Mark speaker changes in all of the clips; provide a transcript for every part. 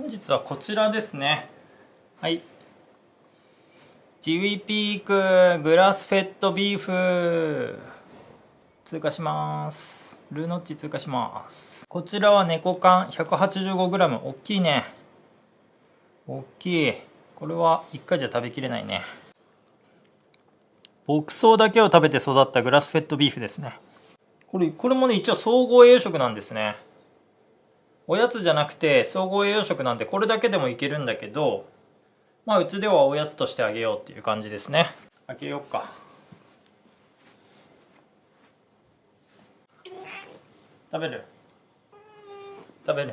Speaker 1: 本日はこちらですね。はい、ジウィピークグラスフェッドビーフ通過します。ルーノッチ通過します。こちらは猫缶 185g、 大きいね。大きい。これは1回じゃ食べきれないね。牧草だけを食べて育ったグラスフェッドビーフですね。これもね、一応総合栄養食なんですね。おやつじゃなくて総合栄養食なんで、これだけでもいけるんだけど、まあうちではおやつとしてあげようっていう感じですね。開けようか。食べる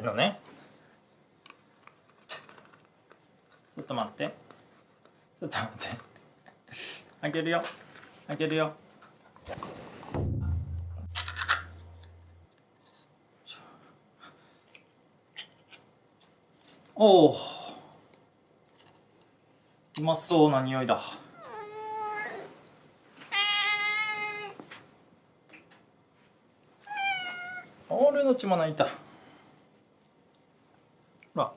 Speaker 1: のね。ちょっと待って、開けるよ。おお、うまそうな匂いだ。ルノチも泣いた。ほら、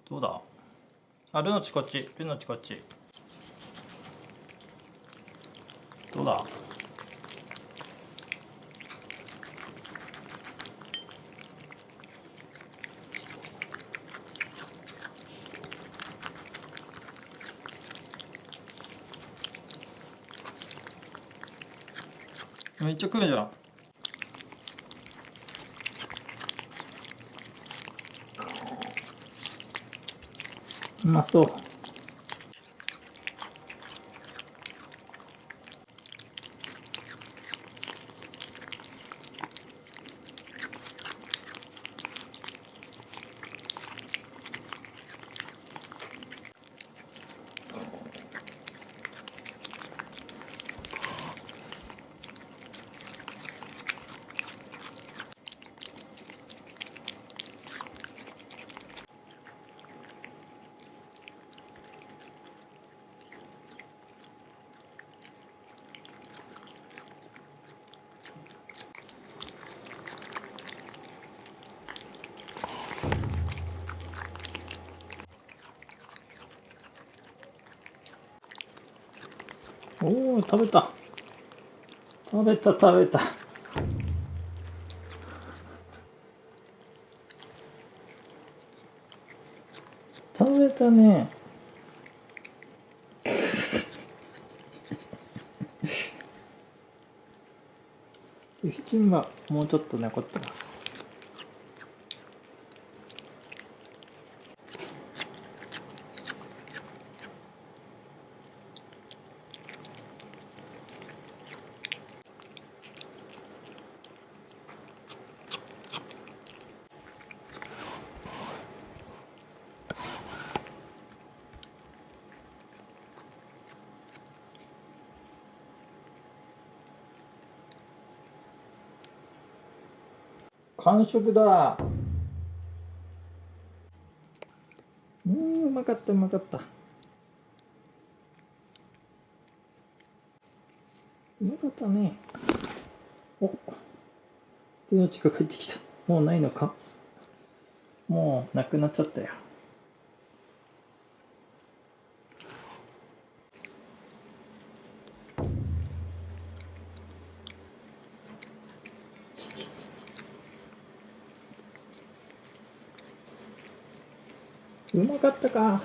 Speaker 1: どうだ。ルノチこっち。どうだ。めっちゃ食うじゃん。うまそう。おお、食べた。食べたね。布巾はもうちょっと残ってます。完食だ。うまかった。うまかったね。お、命が帰ってきた。もうないのか。もうなくなっちゃったよ。うまかったか。